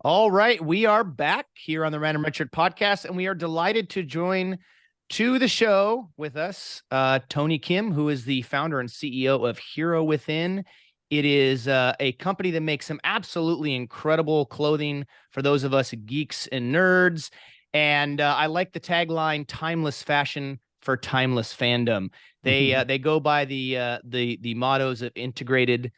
All right, we are back here on the Random Richard podcast, and we are delighted to join to the show with us Tony Kim, who is the founder and CEO of Hero Within. It is a company that makes some absolutely incredible clothing for those of us geeks and nerds. And I like the tagline "Timeless fashion for timeless fandom." They go by the mottos of integrated,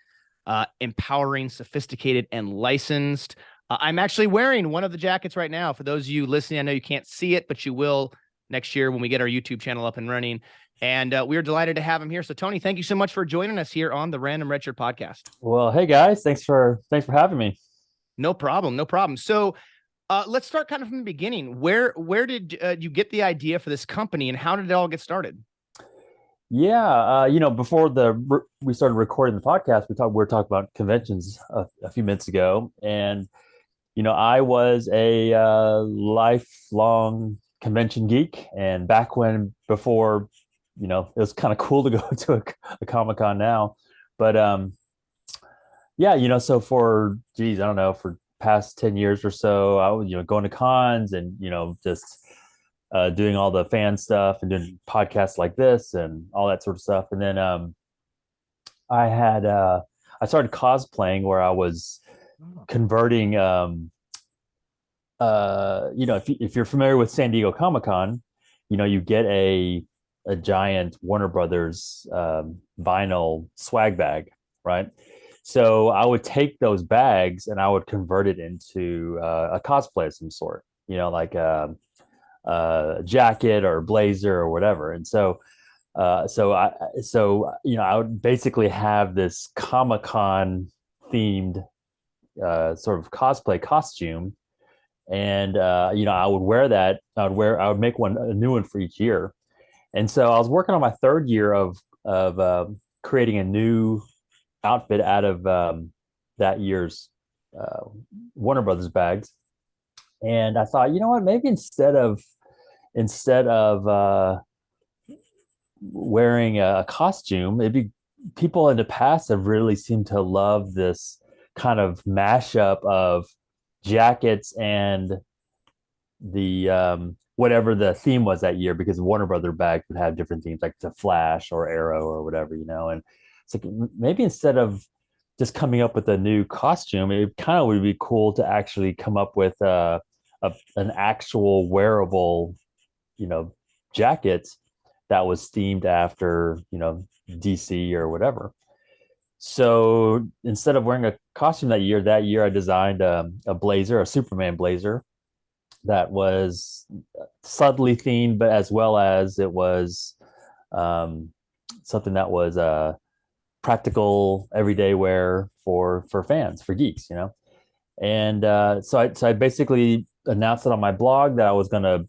empowering, sophisticated, and licensed. I'm actually wearing one of the jackets right now. For those of you listening, I know you can't see it, but you will next year when we get our YouTube channel up and running. And we're delighted to have him here. So, Tony, thank you so much for joining us here on the Random Richard podcast. Well, hey guys, thanks for having me. No problem, no problem. So, let's start kind of from the beginning. Where did you get the idea for this company, and how did it all get started? Yeah, before we started recording the podcast, we were talking about conventions a few minutes ago, and I was a lifelong convention geek, and back when before, it was kind of cool to go to a Comic Con now, but yeah, so for geez, I don't know, for past 10 years or so, I was going to cons and just doing all the fan stuff and doing podcasts like this and all that sort of stuff. And then I had I started cosplaying where I was converting. If you're familiar with San Diego Comic Con, you get a giant Warner Brothers vinyl swag bag, right? So I would take those bags and I would convert it into a cosplay of some sort, like a jacket or a blazer or whatever. And so I would basically have this Comic Con themed sort of cosplay costume, and I would wear that. I would make a new one for each year. And so I was working on my third year of creating a new outfit out of that year's uh, Warner Brothers bags. And I thought, you know what, maybe instead of wearing a costume, it'd be people in the past have really seemed to love this kind of mashup of jackets and the whatever the theme was that year, because Warner Brother bags would have different themes like the Flash or Arrow or whatever, and it's like maybe instead of just coming up with a new costume, it kind of would be cool to actually come up with an actual wearable, you know, jacket that was themed after, DC or whatever. So instead of wearing a costume that year I designed a blazer, a Superman blazer that was subtly themed, but as well as it was um, something that was practical everyday wear for fans, for geeks, And so I basically announced it on my blog that I was going to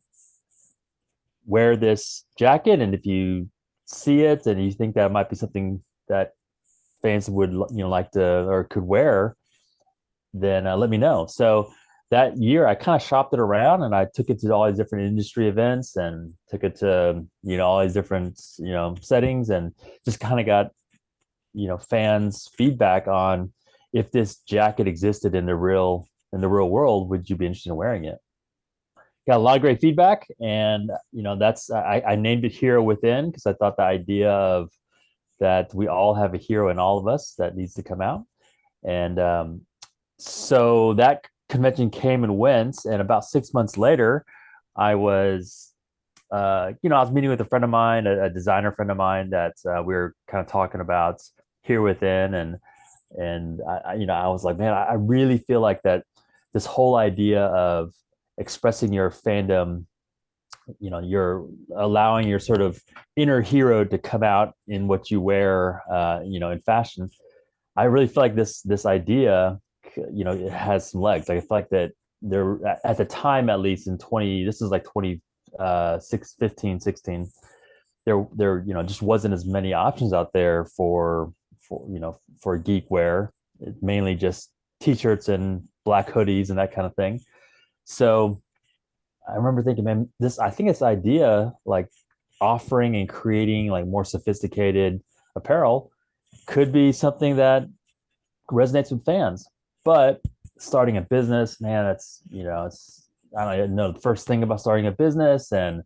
wear this jacket, and if you see it and you think that might be something that fans would like to or could wear, then let me know. So that year I kind of shopped it around and I took it to all these different industry events and took it to all these different settings, and just kind of got fans feedback on if this jacket existed in the real world, would you be interested in wearing it? Got a lot of great feedback, and that's I named it Hero Within because I thought the idea of that we all have a hero in all of us that needs to come out. And so that convention came and went, and about 6 months later I was I was meeting with a friend of mine, a designer friend of mine, that we were kind of talking about Here Within, and I was like, man, I really feel like that this whole idea of expressing your fandom, you're allowing your sort of inner hero to come out in what you wear, in fashion. I really feel like this idea, it has some legs. Like, I feel like that there, at the time, at least in 20, this is like 20, 15, 16, there just wasn't as many options out there for geek wear. Mainly just t-shirts and black hoodies and that kind of thing. So I remember thinking, man, I think this idea, like offering and creating like more sophisticated apparel, could be something that resonates with fans. But starting a business, man, that's, it's, I don't even know the first thing about starting a business. And,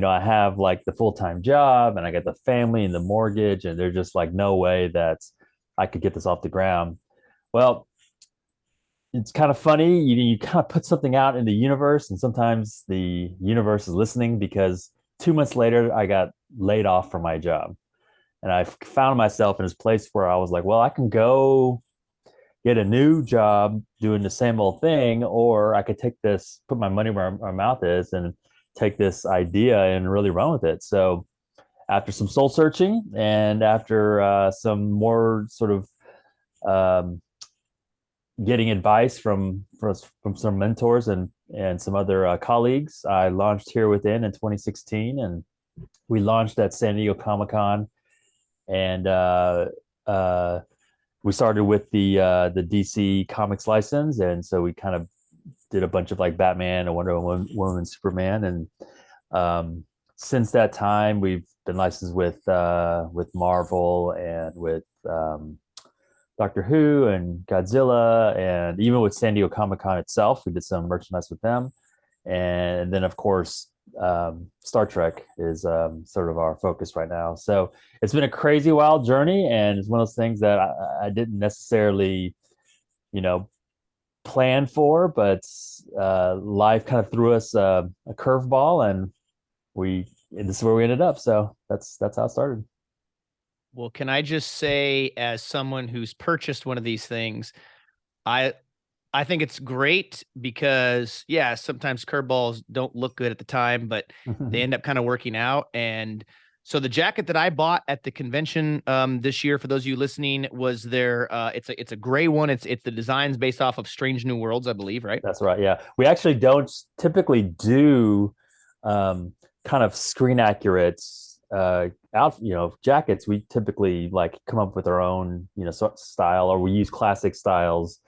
I have like the full-time job and I got the family and the mortgage, and there's just like no way that I could get this off the ground. Well, it's kind of funny. You kind of put something out in the universe, and sometimes the universe is listening, because 2 months later, I got laid off from my job. And I found myself in this place where I was like, well, I can go get a new job doing the same old thing, or I could take this, put my money where my mouth is, and take this idea and really run with it. So after some soul searching, and after some more sort of um, getting advice from some mentors and some other colleagues, I launched Here Within in 2016, and we launched at San Diego Comic-Con, and we started with the DC Comics license, and so we kind of did a bunch of like Batman and Wonder Woman, Superman, and since that time we've been licensed with Marvel and with Doctor Who and Godzilla, and even with San Diego Comic Con itself, we did some merchandise with them. And then, of course, Star Trek is sort of our focus right now. So it's been a crazy, wild journey, and it's one of those things that I didn't necessarily, plan for, but life kind of threw us a curveball, and this is where we ended up. So that's how it started. Well, can I just say, as someone who's purchased one of these things, I I think it's great because, yeah, sometimes curveballs don't look good at the time, but they end up kind of working out. And so the jacket that I bought at the convention this year, for those of you listening, was their it's a gray one. It's the design's based off of Strange New Worlds, I believe, right? That's right. Yeah. We actually don't typically do kind of screen accurate jackets. We typically like come up with our own, style, or we use classic styles.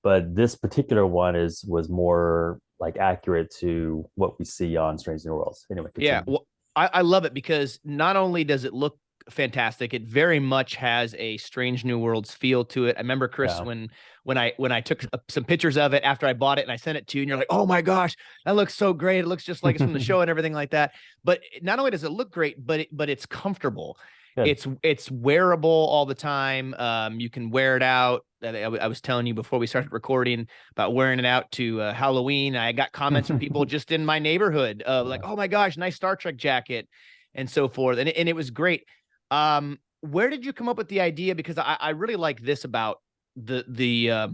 But this particular one was more like accurate to what we see on Strange New Worlds. Anyway, Yeah, continue. well, I love it because not only does it look fantastic, it very much has a Strange New Worlds feel to it. I remember, Chris, Yeah. when I took some pictures of it after I bought it and I sent it to you, and you're like, "Oh my gosh, that looks so great! It looks just like it's from the show and everything like that." But not only does it look great, but it's comfortable. Good. It's wearable all the time. You can wear it out. I was telling you before we started recording about wearing it out to Halloween. I got comments from people just in my neighborhood, like, Yeah. "Oh my gosh, nice Star Trek jacket," and so forth. And it was great. Where did you come up with the idea? Because I really like this about the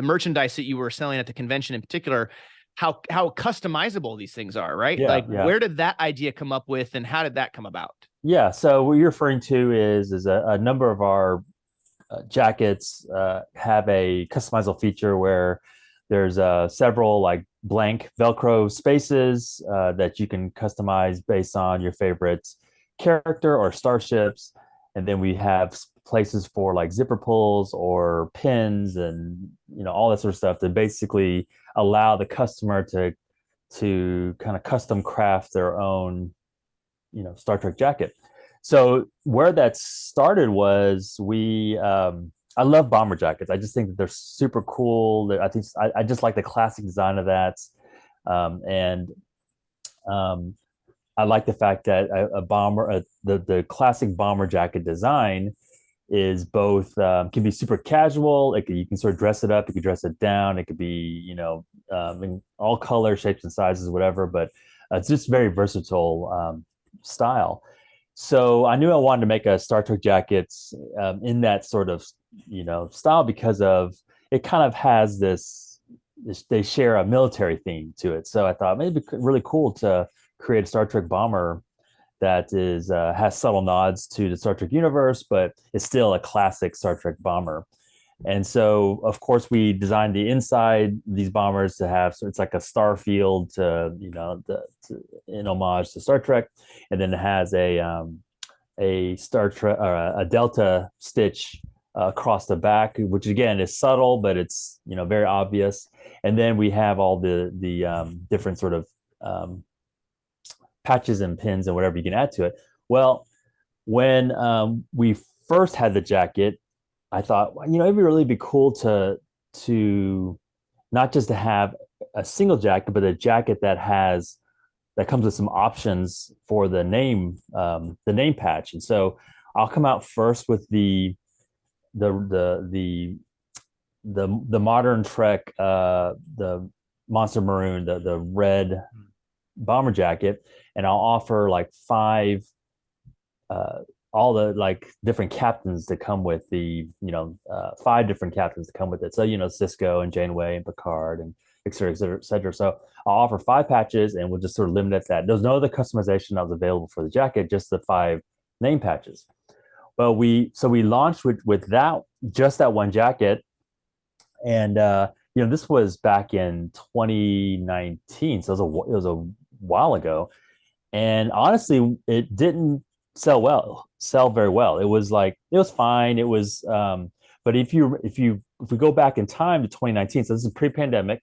merchandise that you were selling at the convention in particular, how customizable these things are, right? Yeah. Like, Yeah. where did that idea come up with, and how did that come about? Yeah. So what you're referring to is a number of our jackets have a customizable feature where there's several like blank Velcro spaces that you can customize based on your favorite character or starships. And then we have places for like zipper pulls or pins and all that sort of stuff to basically allow the customer to kind of custom craft their own Star Trek jacket. So where that started was I love bomber jackets. I just think that they're super cool. I think I just like the classic design of that, and I like the fact that a bomber, the classic bomber jacket design is both can be super casual. You can sort of dress it up. You can dress it down. It could be in all colors, shapes, and sizes, whatever. But it's just very versatile style. So I knew I wanted to make a Star Trek jacket in that sort of style, because of it kind of has they share a military theme to it. So I thought maybe really cool to create a Star Trek bomber that is has subtle nods to the Star Trek universe, but is still a classic Star Trek bomber. And so, of course, we designed the inside these bombers to have, so it's like a star field in homage to Star Trek, and then it has a Star Trek or a Delta stitch across the back, which again is subtle, but it's very obvious. And then we have all the different sort of patches and pins and whatever you can add to it. Well, when we first had the jacket, I thought, it'd really be cool to not just to have a single jacket, but a jacket that comes with some options for the name patch. And so I'll come out first with the the the modern Trek, the Monster Maroon, the red bomber jacket, and I'll offer like five, all the like different captains that come with five different captains that come with it. So Cisco and Janeway and Picard and et cetera, et cetera, et cetera. So I'll offer five patches, and we'll just sort of limit it at that. There's no other customization that was available for the jacket, just the five name patches. Well, we launched with that, just that one jacket, and this was back in 2019, so it was a while ago. And honestly, it didn't sell very well. It was fine. It was, but if we go back in time to 2019, so this is pre-pandemic,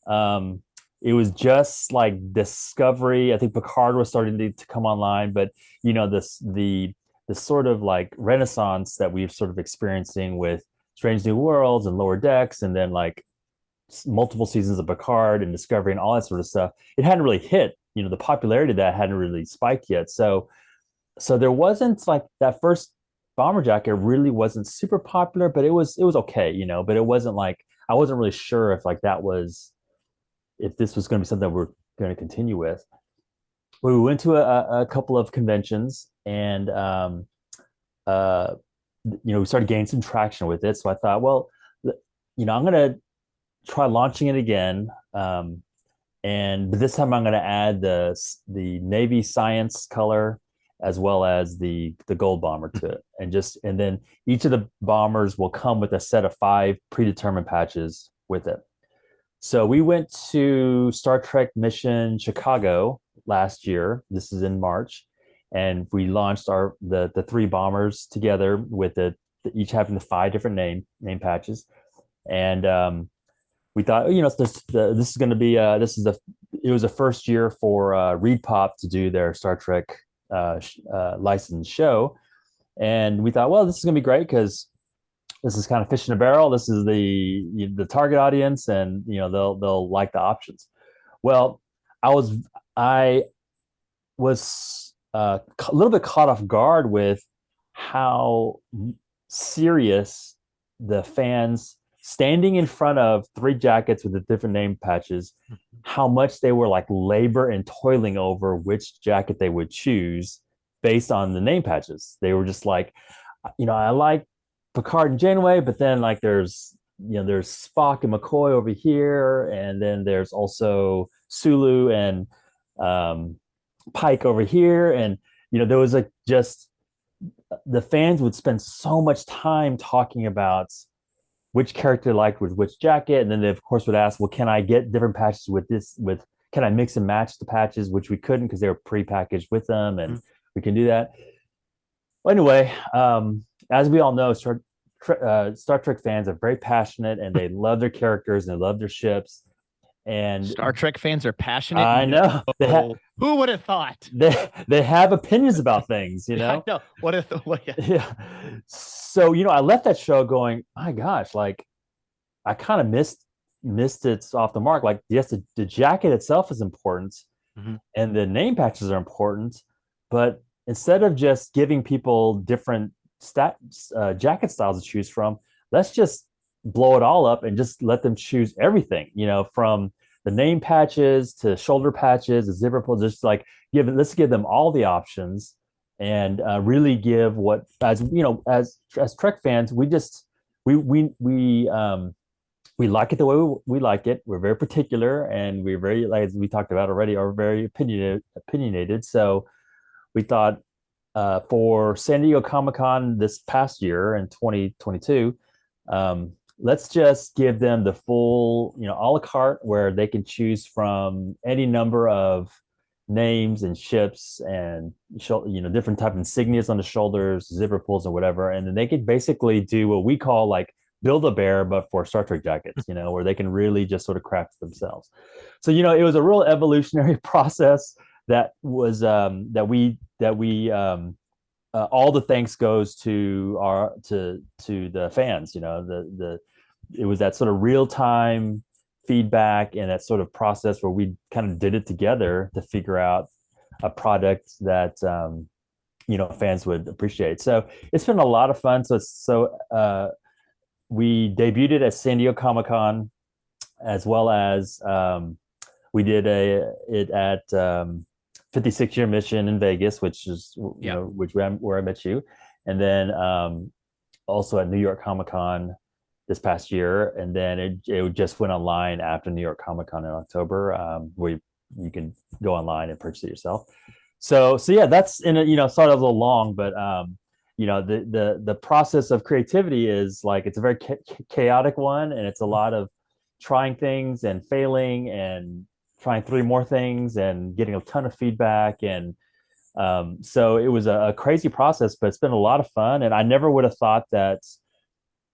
it was just like Discovery. I think Picard was starting to come online, but the sort of like renaissance that we've sort of experiencing with Strange New Worlds and Lower Decks, and then like multiple seasons of Picard and Discovery and all that sort of stuff, it hadn't really hit. The popularity of that hadn't really spiked yet. So there wasn't like that first bomber jacket really wasn't super popular, but it was okay, but it wasn't like, I wasn't really sure if this was going to be something that we're going to continue with. We went to a couple of conventions, and we started gaining some traction with it. So I thought, well, I'm going to try launching it again. But this time I'm going to add the Navy Science color as well as the gold bomber to it, and then each of the bombers will come with a set of 5 predetermined patches with it. So we went to Star Trek Mission Chicago last year. This is in March, and we launched the 3 bombers together with each having the 5 different name patches. And we thought, this is going to be it was the first year for ReedPop to do their Star Trek licensed show, and we thought, well, this is going to be great because this is kind of fish in a barrel. This is the target audience, and they'll like the options. Well, I was a little bit caught off guard with how serious the fans standing in front of 3 jackets with the different name patches, how much they were like labor and toiling over which jacket they would choose based on the name patches. They were just like, I like Picard and Janeway, but then like there's Spock and McCoy over here, and then there's also Sulu and Pike over here, and there was just the fans would spend so much time talking about which character liked with which jacket, and then they of course would ask, well, can I get different patches can I mix and match the patches, which we couldn't because they were pre-packaged with them, and we can do that. Well, anyway, as we all know, Star Trek fans are very passionate, and they love their characters and they love their ships. And Star Trek fans are passionate. I know. Who would have thought? They have opinions about things, I know. Yeah. So, I left that show going, my gosh, like I kind of missed it off the mark. Like, yes, the jacket itself is important, and the name patches are important, but instead of just giving people different jacket styles to choose from, let's just blow it all up and just let them choose everything, from the name patches to shoulder patches, the zipper pulls, just like let's give them all the options, and really give what, as Trek fans, we like it the way we like it. We're very particular, and we're very, like we talked about already, are very opinionated. So we thought, for San Diego Comic-Con this past year in 2022, let's just give them the full, a la carte, where they can choose from any number of names and ships and different type of insignias on the shoulders, zipper pulls, and whatever, and then they could basically do what we call like Build-A-Bear, but for Star Trek jackets, where they can really just sort of craft themselves. So it was a real evolutionary process that was that we all the thanks goes to the fans. It was that sort of real time feedback and that sort of process where we kind of did it together to figure out a product that fans would appreciate. So it's been a lot of fun. We debuted it at San Diego Comic-Con, as well as we did it at 56 Year Mission in Vegas, which is where I met you, and then also at New York Comic Con this past year, and then it just went online after New York Comic Con in October, where you can go online and purchase it yourself. So yeah, that's sort of a little long, but the process of creativity is like it's a very chaotic one, and it's a lot of trying things and failing and trying 3 more things and getting a ton of feedback. And so it was a crazy process, but it's been a lot of fun. And I never would have thought that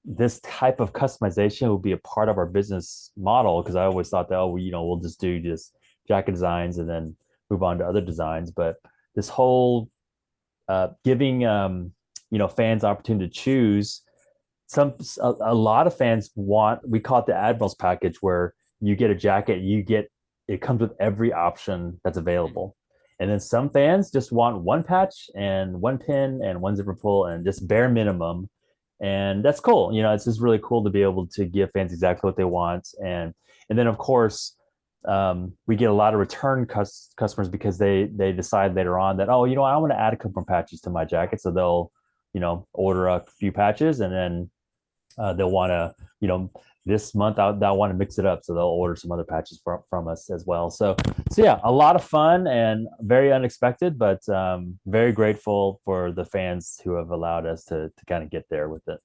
this type of customization would be a part of our business model, because I always thought that, we'll just do just jacket designs and then move on to other designs. But this whole giving fans opportunity to choose, a lot of fans we call it the Admirals package, where you get a jacket, it comes with every option that's available. And then some fans just want 1 patch and 1 pin and 1 zipper pull and just bare minimum. And that's cool. It's just really cool to be able to give fans exactly what they want. And then of course, we get a lot of return customers, because they decide later on that, I want to add a couple more patches to my jacket. So they'll, order a few patches, and then they'll want to, this month they'll want to mix it up. So they'll order some other patches from us as well. So yeah, a lot of fun and very unexpected, but very grateful for the fans who have allowed us to kind of get there with it.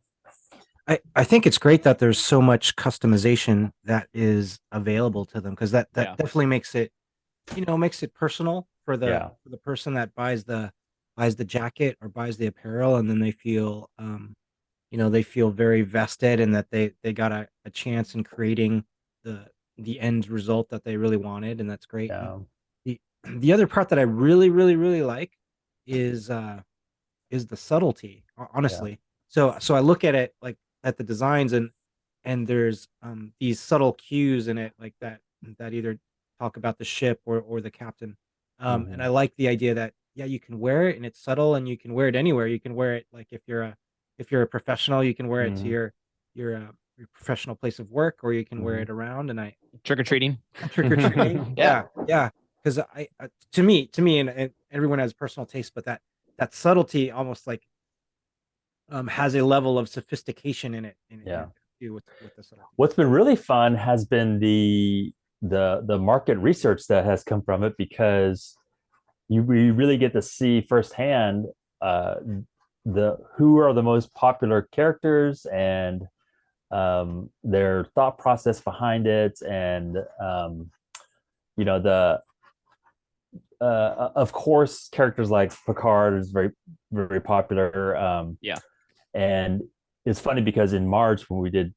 I think it's great that there's so much customization that is available to them, because that definitely makes it personal for the person that buys the jacket or buys the apparel, and then they feel they feel very vested, and that they got a chance in creating the end result that they really wanted, and that's great. Yeah. The other part that I really, really, really like is the subtlety, honestly. So I look at it like at the designs, and there's these subtle cues in it, like that either talk about the ship or the captain. And I like the idea that you can wear it and it's subtle, and you can wear it anywhere. You can wear it like if you're a professional, you can wear it to your professional place of work, or you can wear it around. And trick or treating. Yeah. Because to me, and everyone has personal taste, but that subtlety almost like has a level of sophistication in it. With the subtlety. What's been really fun has been the market research that has come from it, because we really get to see firsthand who are the most popular characters, and their thought process behind it. And of course, characters like Picard is very, very popular. And it's funny because in March, when we did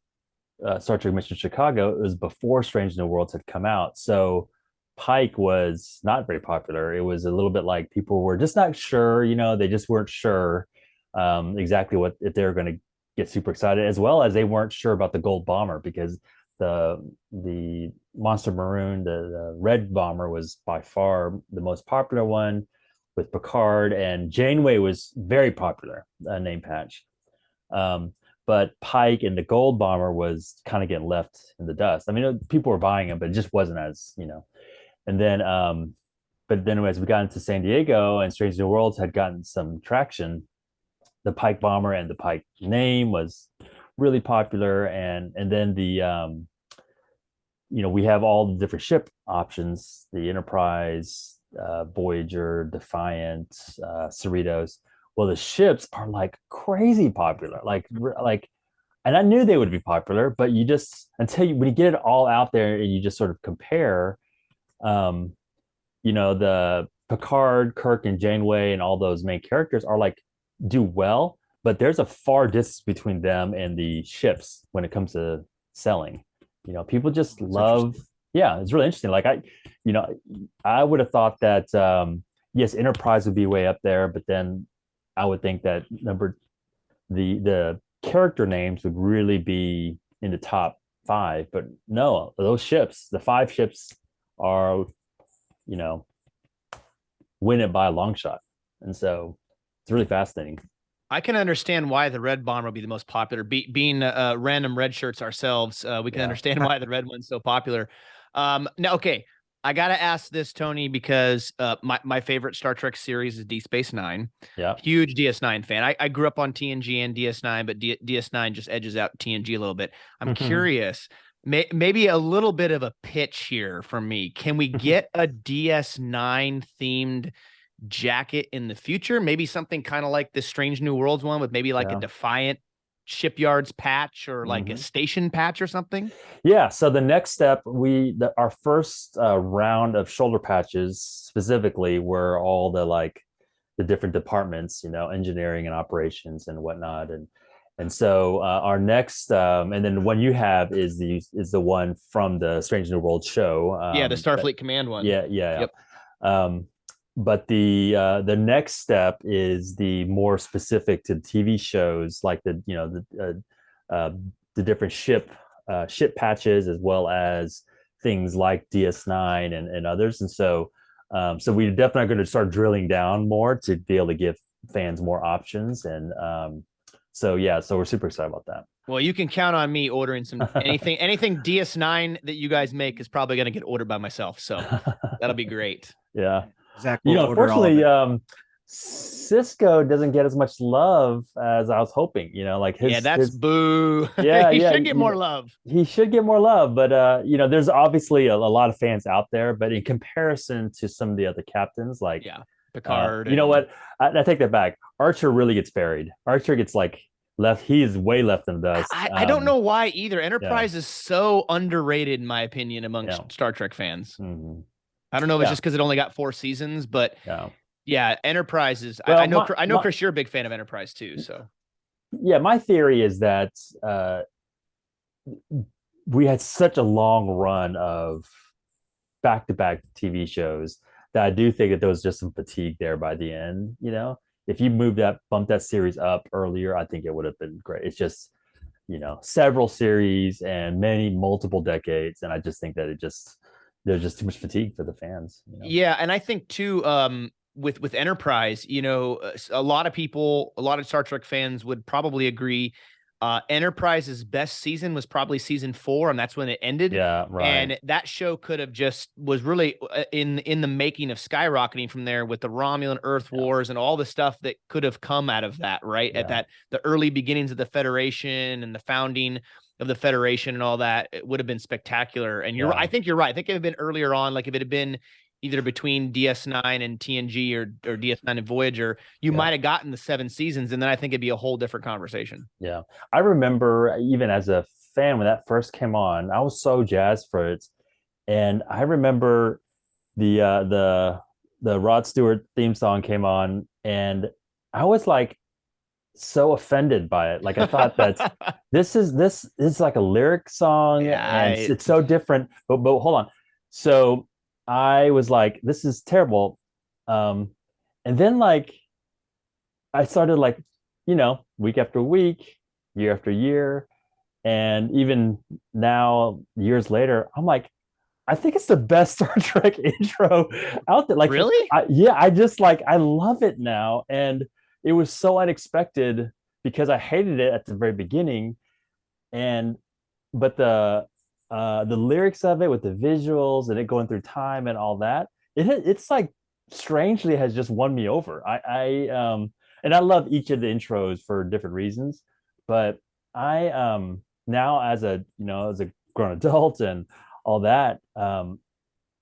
Star Trek Mission Chicago, it was before Strange New Worlds had come out. So Pike was not very popular. It was a little bit like people were just not sure, they just weren't sure exactly if they were going to get super excited, as well as they weren't sure about the Gold Bomber, because the Monster Maroon, the Red Bomber, was by far the most popular one with Picard, and Janeway was very popular name patch. But Pike and the Gold Bomber was kind of getting left in the dust. I mean, people were buying them, but it just wasn't as, And then, but then as we got into San Diego and Strange New Worlds had gotten some traction, the Pike Bomber and the Pike name was really popular. And then we have all the different ship options, the Enterprise, Voyager, Defiant, Cerritos. Well, the ships are like crazy popular, like, and I knew they would be popular, but when you get it all out there and you just sort of compare, the Picard, Kirk, and Janeway and all those main characters are like do well, but there's a far distance between them and the ships when it comes to selling. People just love. Yeah, it's really interesting. Like I would have thought that yes, Enterprise would be way up there, but then I would think that the character names would really be in the top 5, but no, those ships, the 5 ships are, win it by a long shot. And so it's really fascinating. I can understand why the red bomber would be the most popular. Being random red shirts ourselves, we can understand why the red one's so popular. Now, okay, I gotta ask this, Tony, because my favorite Star Trek series is Deep Space Nine. Yeah, huge DS9 fan. I grew up on TNG and DS9, but DS9 just edges out TNG a little bit. I'm curious, maybe a little bit of a pitch here from me. Can we get a DS9 themed jacket in the future? Maybe something kind of like the Strange New Worlds one with maybe like a Defiant shipyards patch or like a station patch or something. Yeah, so the next step, our first round of shoulder patches specifically were all the different departments, engineering and operations and whatnot, and so our next and then the one you have is the one from the Strange New World show. The Starfleet Command one. Yeah. Yep. But the next step is the more specific to TV shows, like the different ship patches, as well as things like DS9 and others. And so we're definitely going to start drilling down more to be able to give fans more options. And so we're super excited about that. Well, you can count on me ordering anything DS9 that you guys make is probably going to get ordered by myself. So that'll be great. Yeah. Exactly. Unfortunately, Cisco doesn't get as much love as I was hoping. Boo. Yeah, he should get more love. He should get more love, but there's obviously a lot of fans out there. But in comparison to some of the other captains, like Picard, you know what? I take that back. Archer really gets buried. Archer gets left. He's way left in the dust. I don't know why either. Enterprise is so underrated, in my opinion, amongst Star Trek fans. Mm-hmm. I don't know if it's just because it only got 4 seasons, but Enterprise is. Well, I know, Chris, you're a big fan of Enterprise too. So, my theory is that we had such a long run of back-to-back TV shows that I do think that there was just some fatigue there by the end. If you bump that series up earlier, I think it would have been great. It's just, several series and multiple decades, and I just think that there's just too much fatigue for the fans. Yeah, and I think too, with Enterprise, a lot of Star Trek fans would probably agree. Enterprise's best season was probably season 4, and that's when it ended. Yeah, right. And that show was really in the making of skyrocketing from there with the Romulan Earth Wars and all the stuff that could have come out of that, right? At the early beginnings of the Federation and the founding of the Federation and all that, it would have been spectacular. And I think you're right. I think it would have been earlier on, like if it had been either between DS9 and TNG or DS9 and Voyager, you might have gotten the 7 seasons, and then I think it'd be a whole different conversation. Yeah. I remember even as a fan, when that first came on, I was so jazzed for it. And I remember the Rod Stewart theme song came on, and I was so offended by it. I thought that this is like a lyric song, and it's so different. But hold on. So I was like, this is terrible. And then I started week after week, year after year, and even now, years later, I'm like, I think it's the best Star Trek intro out there. Really? I love it now, and it was so unexpected because I hated it at the very beginning, but the lyrics of it with the visuals and it going through time and all that, it's strangely has just won me over. And I love each of the intros for different reasons, but I now as a grown adult and all that,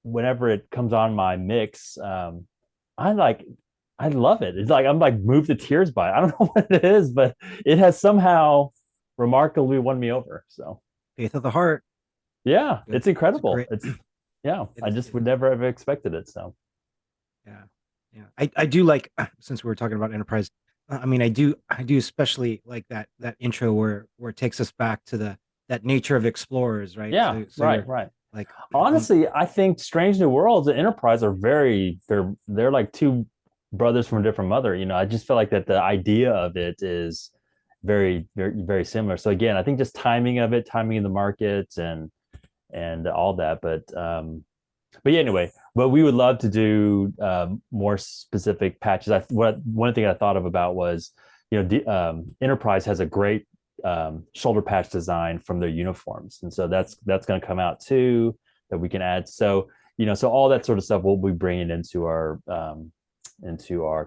whenever it comes on my mix, I love it. It's I'm moved to tears by it. I don't know what it is, but it has somehow remarkably won me over. So Faith of the Heart. Yeah, it's incredible. I just would never have expected it. So I do like, since we were talking about Enterprise, I do especially like that intro where it takes us back to that nature of explorers, right? Right. Honestly, I think Strange New Worlds and Enterprise are they're like two brothers from a different mother. I just feel like that the idea of it is very, very, very similar. So again, I think just timing of it, timing in the market, and all that. But yeah, anyway, but we would love to do more specific patches. One thing I thought of about was, Enterprise has a great shoulder patch design from their uniforms, and so that's going to come out too, that we can add. So so all that sort of stuff we'll be bringing into our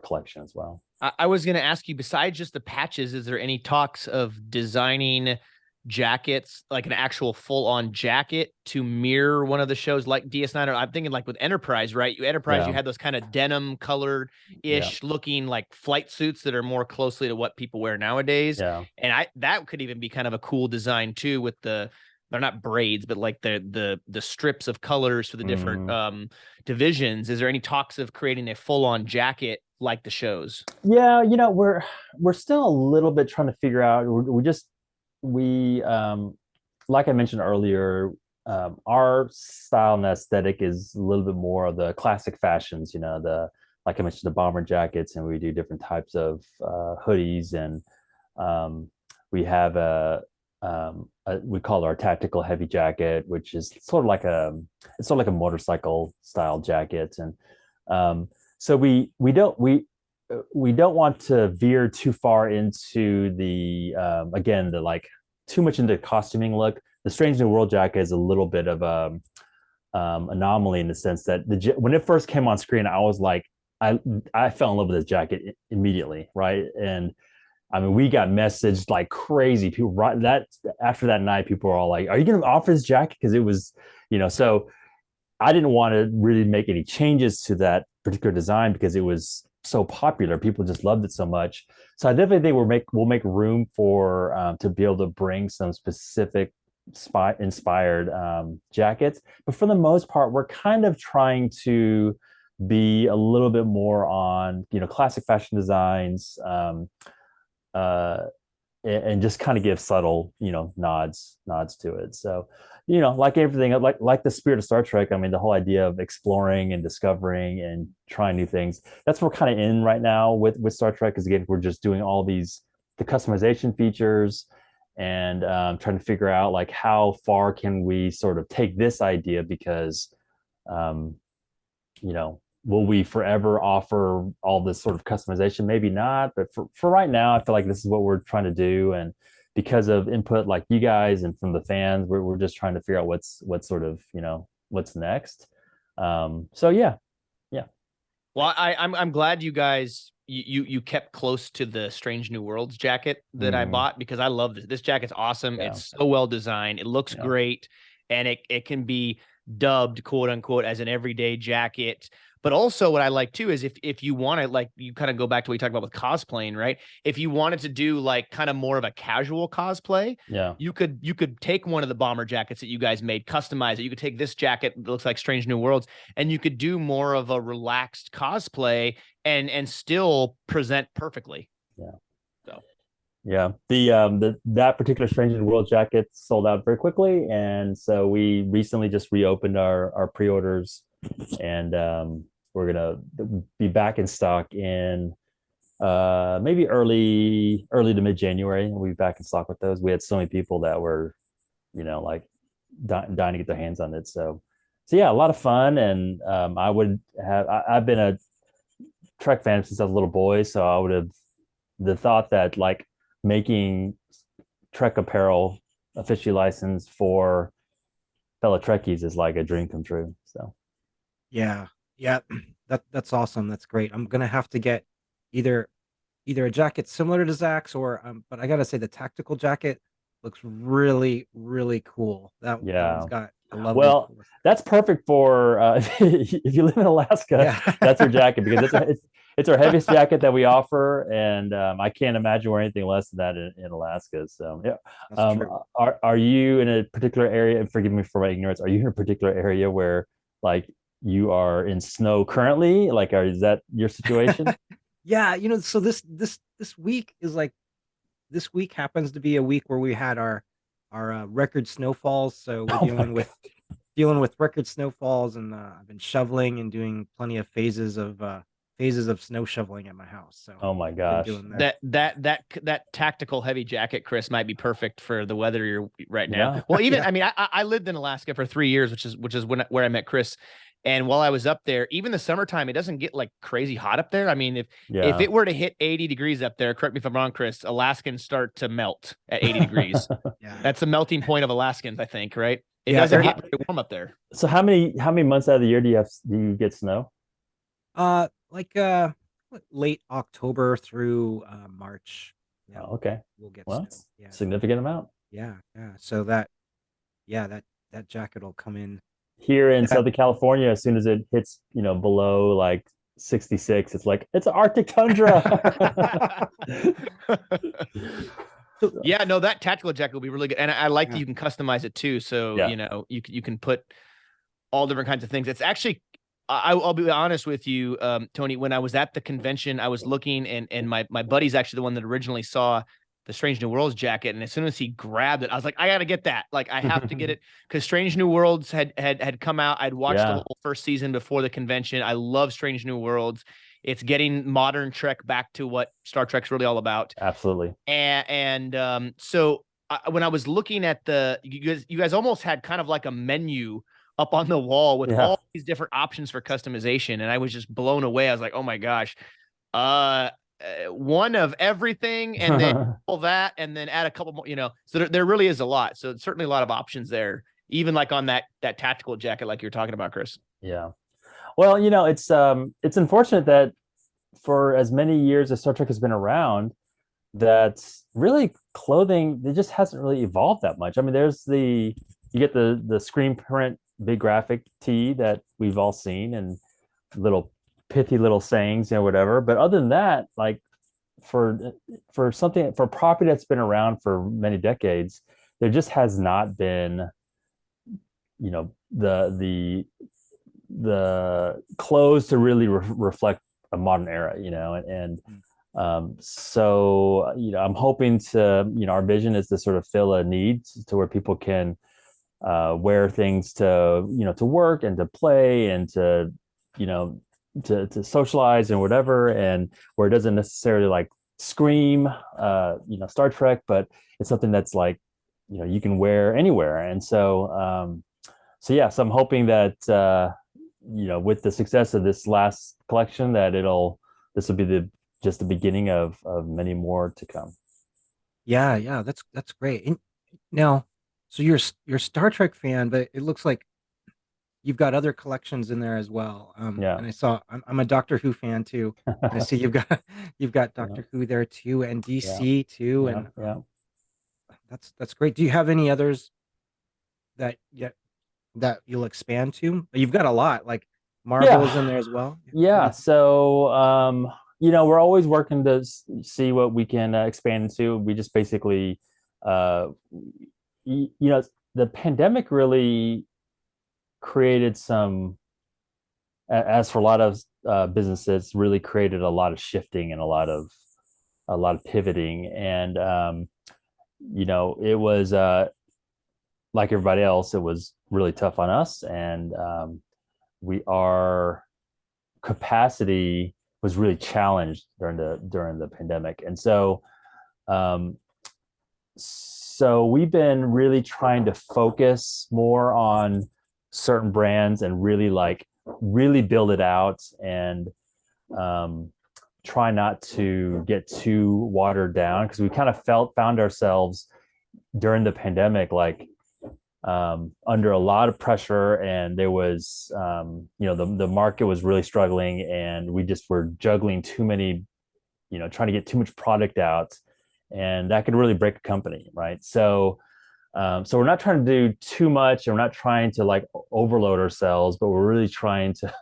collection as well. I was going to ask you, besides just the patches, is there any talks of designing jackets, like an actual full-on jacket to mirror one of the shows like DS9? Or I'm thinking like with Enterprise, right? You had those kind of denim colored ish looking like flight suits that are more closely to what people wear nowadays. Yeah. And that could even be kind of a cool design too, with they're not braids, but like the strips of colors for the different divisions. Is there any talks of creating a full-on jacket like the shows? Yeah, we're still a little bit trying to figure out. We like I mentioned earlier, our style and aesthetic is a little bit more of the classic fashions. Like I mentioned, the bomber jackets, and we do different types of hoodies, and we have we call it our tactical heavy jacket, which is sort of like a motorcycle style jacket. And so we don't want to veer too far into the again, the like too much into costuming look. The Strange New World jacket is a little bit of a anomaly in the sense that when it first came on screen, I was like, I fell in love with this jacket immediately, right? And I mean, we got messaged like crazy. People after that night, people were all like, "Are you going to offer this jacket?" Because it was, So I didn't want to really make any changes to that particular design because it was so popular. People just loved it so much. So I definitely think we'll make room for to be able to bring some specific inspired jackets. But for the most part, we're kind of trying to be a little bit more on classic fashion designs. And just kind of give subtle, nods to it. So, like everything, like the spirit of Star Trek. I mean, the whole idea of exploring and discovering and trying new things. That's what we're kind of in right now with Star Trek. Because again, we're just doing all the customization features and trying to figure out like how far can we sort of take this idea, because, will we forever offer all this sort of customization? Maybe not, but for right now, I feel like this is what we're trying to do. And because of input like you guys and from the fans, we're just trying to figure out what's sort of, what's next. So yeah. Well, I'm glad you guys you kept close to the Strange New Worlds jacket that I bought, because I love this. This jacket's awesome. Yeah. It's so well designed. It looks great, and it can be dubbed, quote unquote, as an everyday jacket. But also what I like too is if you want to, like, you kind of go back to what you talked about with cosplaying, right? If you wanted to do like kind of more of a casual cosplay, you could take one of the bomber jackets that you guys made, customize it. You could take this jacket that looks like Strange New Worlds, and you could do more of a relaxed cosplay and still present perfectly. Yeah. So yeah, that particular Strange New World jacket sold out very quickly, and so we recently just reopened our pre-orders, and we're gonna be back in stock in maybe early to mid-January. We'll be back in stock with those. We had so many people that were like dying to get their hands on it. So yeah, a lot of fun. And I've been a Trek fan since I was a little boy, so I would have the thought that like making Trek apparel officially licensed for fellow Trekkies is like a dream come true. So yeah, that's awesome. That's great. I'm gonna have to get either a jacket similar to Zach's, or but I gotta say the tactical jacket looks really, really cool. That one's got a lovely. Well, that's perfect for if you live in Alaska. Yeah. That's your jacket, because it's our heaviest jacket that we offer, and I can't imagine wearing anything less than that in Alaska. So yeah. Are you in a particular area? And forgive me for my ignorance. Are you in a particular area where like you are in snow currently? Like, is that your situation? Yeah, so this week is like, this week happens to be a week where we had our record snowfalls. So we're dealing with record snowfalls, and I've been shoveling and doing plenty of phases of phases of snow shoveling at my house. So Oh my been gosh. doing that. That tactical heavy jacket, Chris, might be perfect for the weather you're right now. Yeah. Well, even Yeah. I mean, I lived in Alaska for 3 years, which is where I met Chris. And while I was up there, even the summertime, it doesn't get like crazy hot up there. I mean, if Yeah. it were to hit 80 degrees up there, correct me if I'm wrong, Chris, Alaskans start to melt at 80 degrees. Yeah. That's the melting point of Alaskans, I think, right? It Yeah, doesn't they're- get very warm up there. So how many months out of the year do you get snow? Like late October through March. Yeah, Oh, okay. we'll get Well, snow. it's Yeah. significant amount. Yeah. So that jacket will come in. Here in Yeah. Southern California, as soon as it hits, below like 66, it's like it's Arctic tundra. Yeah, no, that tactical jacket will be really good, and I like that Yeah. you can customize it too. So Yeah. you can put all different kinds of things. It's actually, I'll be honest with you, Tony. When I was at the convention, I was looking, and my buddy's actually the one that originally saw the Strange New Worlds jacket, and as soon as he grabbed it, I was like, I got to get that. Like, I have to get it because Strange New Worlds had come out. I'd watched the Yeah. whole first season before the convention. I love Strange New Worlds. It's getting modern Trek back to what Star Trek's really all about. Absolutely. So when I was looking at you guys almost had kind of like a menu up on the wall with Yeah. all these different options for customization, and I was just blown away. I was like, oh my gosh, one of everything, and then all that, and then add a couple more. So there really is a lot. So certainly a lot of options there, even like on that tactical jacket, like you're talking about, Chris. Yeah. Well, it's unfortunate that for as many years as Star Trek has been around, that really clothing, it just hasn't really evolved that much. I mean, you get the screen print big graphic tee that we've all seen, and little pithy little sayings, whatever. But other than that, like for a property that's been around for many decades, there just has not been, the clothes to really reflect a modern era, so I'm hoping to, our vision is to sort of fill a need to where people can wear things to work and to play and to to socialize and whatever, and where it doesn't necessarily like scream Star Trek, but it's something that's like you can wear anywhere. And so so I'm hoping that with the success of this last collection, that this will be just the beginning of many more to come. Yeah, that's great. And now, so you're a Star Trek fan, but it looks like you've got other collections in there as well. Yeah. And I'm a Doctor Who fan too. And I see you've got Doctor Who there too, and DC too, and Yeah. That's great. Do you have any others that you'll expand to? You've got a lot, like Marvel's in there as well. Yeah. So we're always working to see what we can expand into. We just basically the pandemic really created some, as for a lot of businesses, really created a lot of shifting and a lot of pivoting. And it was like everybody else, it was really tough on us, and our capacity was really challenged during the pandemic. And so we've been really trying to focus more on certain brands and really build it out, and try not to get too watered down, because we kind of found ourselves during the pandemic under a lot of pressure, and there was the market was really struggling, and we just were juggling too many, trying to get too much product out, and that could really break a company, right? So we're not trying to do too much, and we're not trying to overload ourselves, but we're really trying to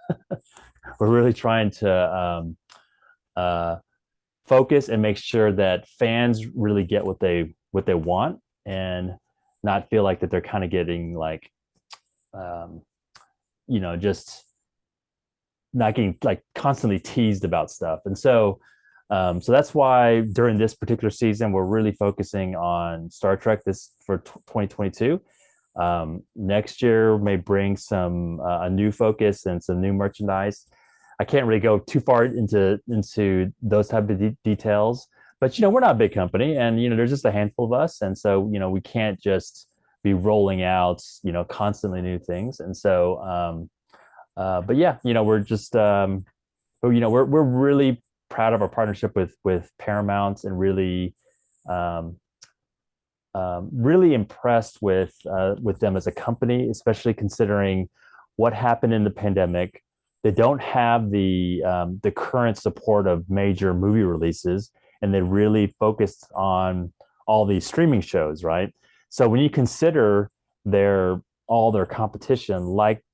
focus and make sure that fans really get what they want, and not feel like that they're kind of getting just not getting constantly teased about stuff. And so that's why during this particular season, we're really focusing on Star Trek for 2022. Next year may bring some a new focus and some new merchandise. I can't really go too far into those type of details. But we're not a big company, and there's just a handful of us, and so we can't just be rolling out constantly new things. And so, but yeah, we're just but we're really proud of our partnership with Paramount, and really really impressed with them as a company, especially considering what happened in the pandemic. They don't have the current support of major movie releases, and they really focused on all these streaming shows, right? So when you consider all their competition, like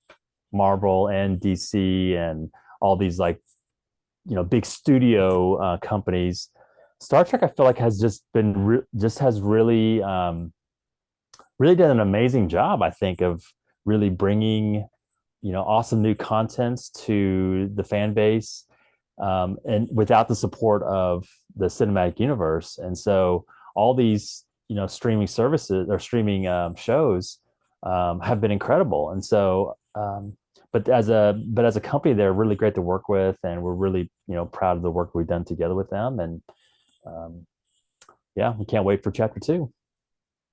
Marvel and DC and all these like big studio companies, Star Trek, I feel like has just been just has really really done an amazing job, I think, of really bringing awesome new contents to the fan base, and without the support of the cinematic universe. And so all these streaming services or streaming shows have been incredible. And so but as a company, they're really great to work with, and we're really proud of the work we've done together with them. And yeah, we can't wait for chapter 2.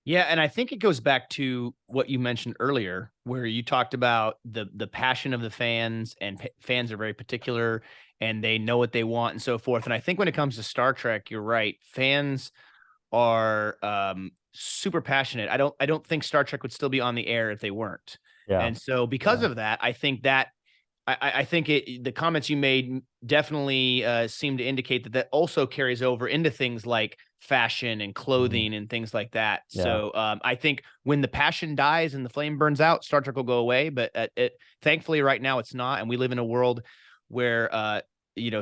Yeah, and I think it goes back to what you mentioned earlier, where you talked about the passion of the fans, and fans are very particular, and they know what they want and so forth. And I think when it comes to Star Trek, you're right. Fans are super passionate. I don't think Star Trek would still be on the air if they weren't. Yeah. And so because of that, I think the comments you made definitely seem to indicate that also carries over into things like fashion and clothing and things like that. Yeah. So I think when the passion dies and the flame burns out, Star Trek will go away. But thankfully right now it's not. And we live in a world where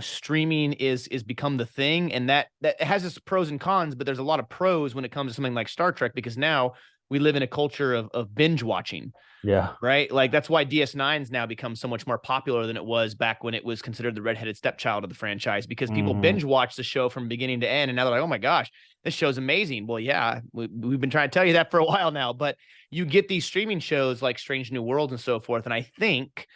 streaming is become the thing, and that has its pros and cons, but there's a lot of pros when it comes to something like Star Trek, because now we live in a culture of binge watching. Yeah. Right. Like that's why DS9's now become so much more popular than it was back when it was considered the redheaded stepchild of the franchise, because people binge watch the show from beginning to end. And now they're like, oh my gosh, this show's amazing. Well, yeah, we've been trying to tell you that for a while now, but you get these streaming shows like Strange New Worlds and so forth. And I think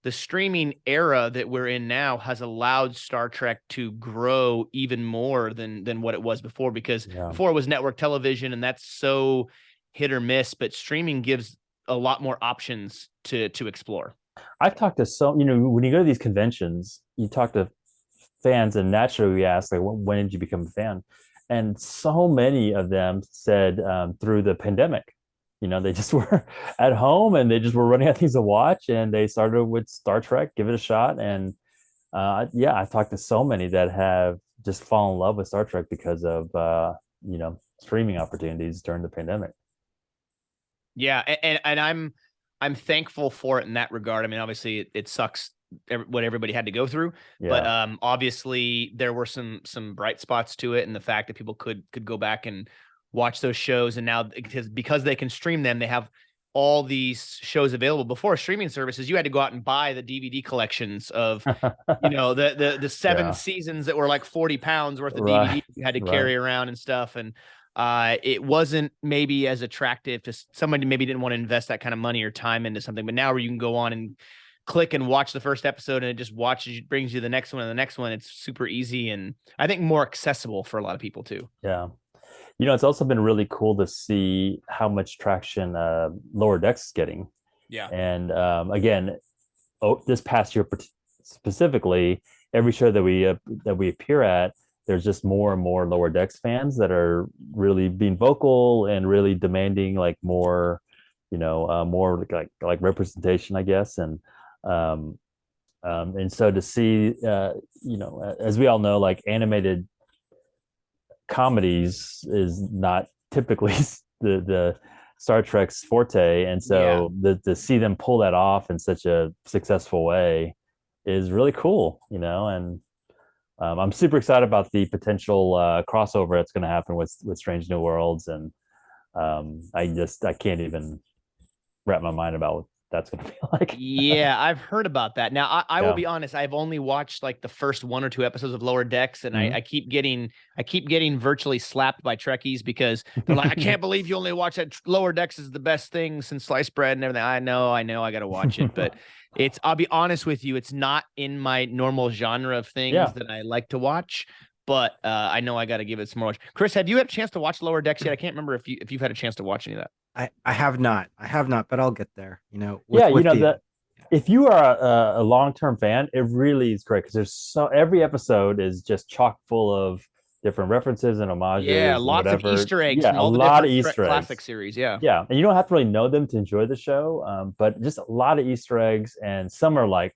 the streaming era that we're in now has allowed Star Trek to grow even more than what it was before, because before it was network television, and that's so hit or miss, but streaming gives a lot more options to explore. I've talked to when you go to these conventions, you talk to fans, and naturally we ask, like, when did you become a fan? And so many of them said through the pandemic. They just were at home, and they just were running out of things to watch, and they started with Star Trek, give it a shot. And yeah, I've talked to so many that have just fallen in love with Star Trek because of streaming opportunities during the pandemic. Yeah, and I'm thankful for it in that regard. I mean, obviously it sucks what everybody had to go through, but obviously there were some bright spots to it, and the fact that people could go back and watch those shows, and now because they can stream them, they have all these shows available. Before streaming services, you had to go out and buy the DVD collections of the 7 seasons that were like 40 pounds worth of DVD you had to carry around and stuff. And it wasn't maybe as attractive to somebody maybe didn't want to invest that kind of money or time into something. But now where you can go on and click and watch the first episode, and it just brings you the next one and the next one. It's super easy, and I think more accessible for a lot of people too. Yeah. It's also been really cool to see how much traction Lower Decks is getting. Yeah. And again, this past year specifically, every show that we appear at, there's just more and more Lower Decks fans that are really being vocal and really demanding like more, more like representation, I guess. And so to see, as we all know, like animated comedies is not typically the Star Trek's forte, and so to see them pull that off in such a successful way is really cool, and I'm super excited about the potential crossover that's going to happen with Strange New Worlds, and I can't even wrap my mind about that's going to be like. Yeah, I've heard about that. Now, I will Yeah. be honest, I've only watched like the first 1 or 2 episodes of Lower Decks, and Mhm. I keep getting virtually slapped by Trekkies because they're like, I can't believe you only watch that. Lower Decks is the best thing since sliced bread and everything. I know, I gotta watch it, but I'll be honest with you, it's not in my normal genre of things Yeah. that I like to watch. But I know I got to give it some more. Chris, have you had a chance to watch Lower Decks yet? I can't remember if you've had a chance to watch any of that. I have not. I have not, but I'll get there. You know, Yeah, with the that if you are a long-term fan, it really is great because there's so every episode is just chock full of different references and Yeah, homages and lots of whatever. Easter eggs Yeah, from a all the lot of different Trek Easter classic eggs. series. Yeah. Yeah, and you don't have to really know them to enjoy the show, but just a lot of Easter eggs, and some are like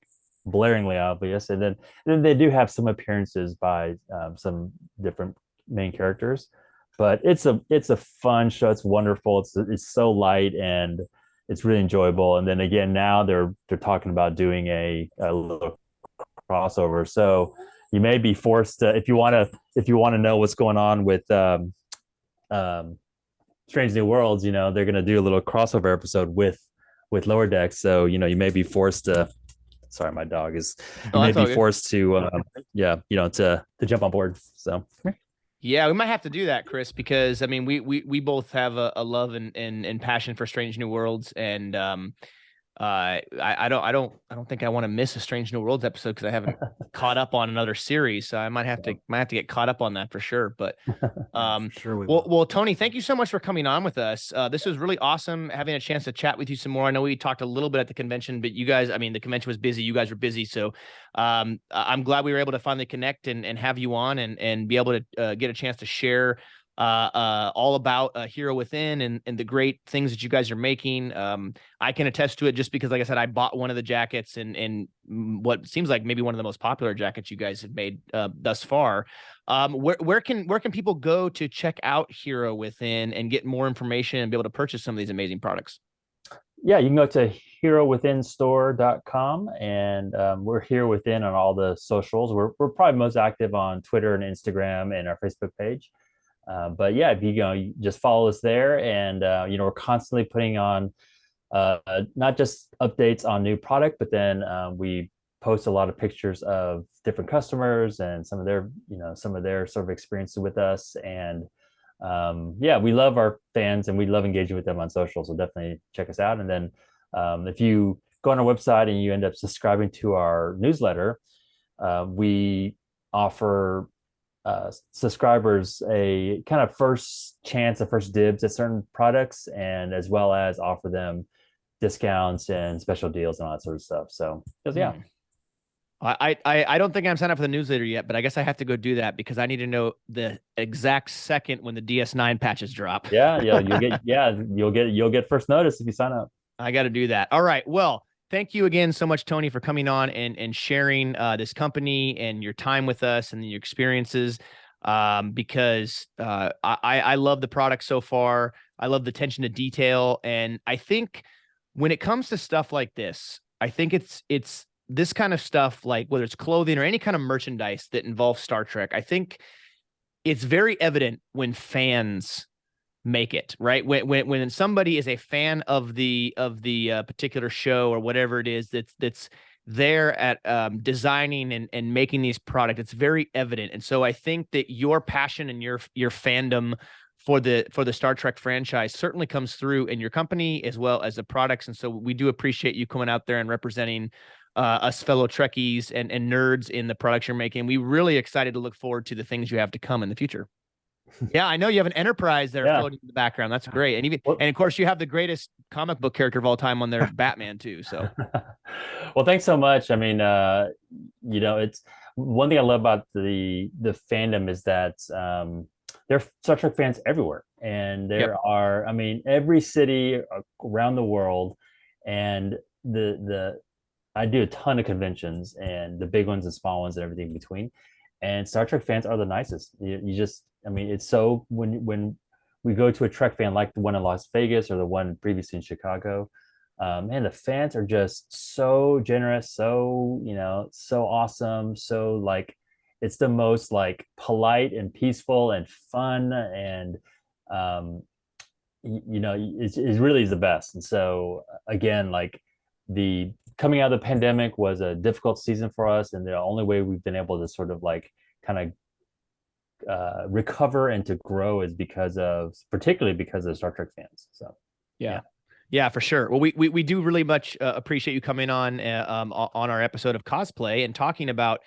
blaringly obvious, and then they do have some appearances by some different main characters. But it's a fun show. It's wonderful. It's so light and it's really enjoyable. And then again, now they're talking about doing a little crossover. So you may be forced to if you want to know what's going on with um, Strange New Worlds, they're gonna do a little crossover episode with Lower Decks. So you may be forced to. Sorry, my dog is. You Oh, may that's all be good. forced to, yeah, to jump on board. So Yeah, we might have to do that, Chris, because I mean, we both have a love and passion for Strange New Worlds, and I don't think I want to miss a Strange New Worlds episode because I haven't caught up on another series, so I might have to get caught up on that for sure. But for sure we well, will. well, Tony, thank you so much for coming on with us. This was really awesome having a chance to chat with you some more. I know we talked a little bit at the convention, but you guys, I mean, the convention was busy. You guys were busy. So I'm glad we were able to finally connect and have you on and be able to get a chance to share all about Hero Within and the great things that you guys are making. I can attest to it just because, like I said, I bought one of the jackets and what seems like maybe one of the most popular jackets you guys have made thus far. Where can people go to check out Hero Within and get more information and be able to purchase some of these amazing products? yeah, you can go to herowithinstore.com, and we're Hero Within on all the socials. We're probably most active on Twitter and Instagram and our Facebook page. But yeah, if you just follow us there, and we're constantly putting on not just updates on new product, but then we post a lot of pictures of different customers and some of their sort of experiences with us. And yeah, we love our fans and we love engaging with them on social. So definitely check us out. And then if you go on our website and you end up subscribing to our newsletter, we offer subscribers a kind of first chance, a first dibs at certain products, and as well as offer them discounts and special deals and all that sort of stuff. So, yeah. I don't think I'm signed up for the newsletter yet, but I guess I have to go do that because I need to know the exact second when the DS9 patches drop. Yeah, you'll get first notice if you sign up. I got to do that. All right. Well, thank you again so much, Tony, for coming on and sharing this company and your time with us and your experiences. Because I love the product so far. I love the attention to detail, and I think when it comes to stuff like this, I think it's this kind of stuff, like whether it's clothing or any kind of merchandise that involves Star Trek. I think it's very evident when fans make it, right? When somebody is a fan of the particular show or whatever it is that's there at designing and making these product, it's very evident. And so I think that your passion and your fandom for the Star Trek franchise certainly comes through in your company as well as the products. And so we do appreciate you coming out there and representing us fellow Trekkies and nerds in the products you're making. We really excited to look forward to the things you have to come in the future. Yeah, I know you have an Enterprise there floating in the background. That's great. And and of course you have the greatest comic book character of all time on there, Batman too. So well, thanks so much. I mean, it's one thing I love about the fandom is that there are Star Trek fans everywhere. And there are, I mean, every city around the world, and I do a ton of conventions, and the big ones and small ones and everything in between. And Star Trek fans are the nicest. You just, I mean, it's so when we go to a Trek fan like the one in Las Vegas or the one previously in Chicago, man, the fans are just so generous, so so awesome, so like it's the most like polite and peaceful and fun, and it really is the best. And so again, like the coming out of the pandemic was a difficult season for us, and the only way we've been able to sort of like kind of recover and to grow is particularly because of Star Trek fans. So Yeah. Yeah, for sure. Well, we do really much appreciate you coming on our episode of cosplay and talking about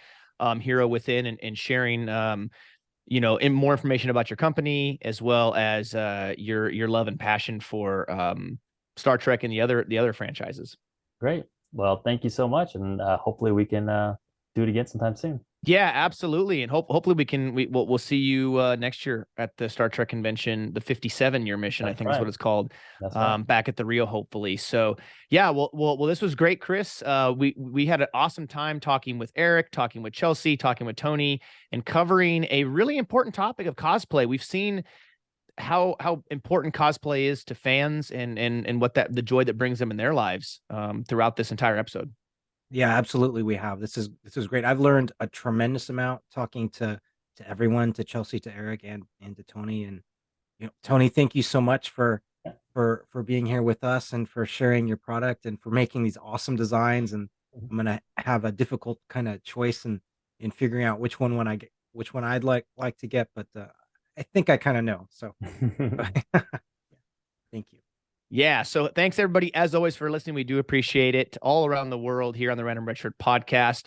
Hero Within and sharing more information about your company, as well as your love and passion for Star Trek and the other franchises. great. Well, thank you so much, and hopefully we can do it again sometime soon. Yeah, absolutely. And hopefully we'll see you next year at the Star Trek convention, the 57-year mission, That's I think is right. what it's called, That's right. back at the Rio, hopefully. So yeah, well, this was great, Chris. We had an awesome time talking with Eric, talking with Chelsea, talking with Tony, and covering a really important topic of cosplay. We've seen how important cosplay is to fans and what the joy that brings them in their lives throughout this entire episode. Yeah, absolutely. We have. This is great. I've learned a tremendous amount talking to everyone, to Chelsea, to Eric, and to Tony. And Tony, thank you so much for being here with us and for sharing your product and for making these awesome designs. And I'm gonna have a difficult kind of choice in figuring out which one I'd like to get, but I think I kind of know. So thank you. Yeah. So thanks everybody, as always, for listening. We do appreciate it, all around the world here on the Random Red Shirt podcast.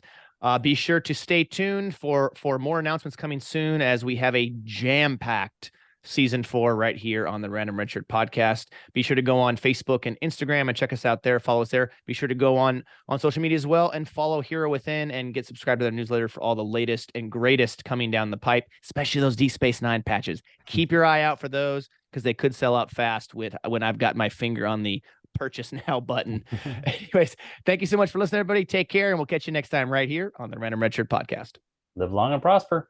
Be sure to stay tuned for more announcements coming soon, as we have a jam-packed season 4 right here on the Random Red Shirt podcast. Be sure to go on Facebook and Instagram and check us out there. Follow us there. Be sure to go on social media as well and follow Hero Within and get subscribed to their newsletter for all the latest and greatest coming down the pipe, especially those Deep Space Nine patches. Keep your eye out for those, because they could sell out fast when I've got my finger on the purchase now button. Anyways, thank you so much for listening, everybody. Take care, and we'll catch you next time right here on the Random Red Shirt podcast. Live long and prosper.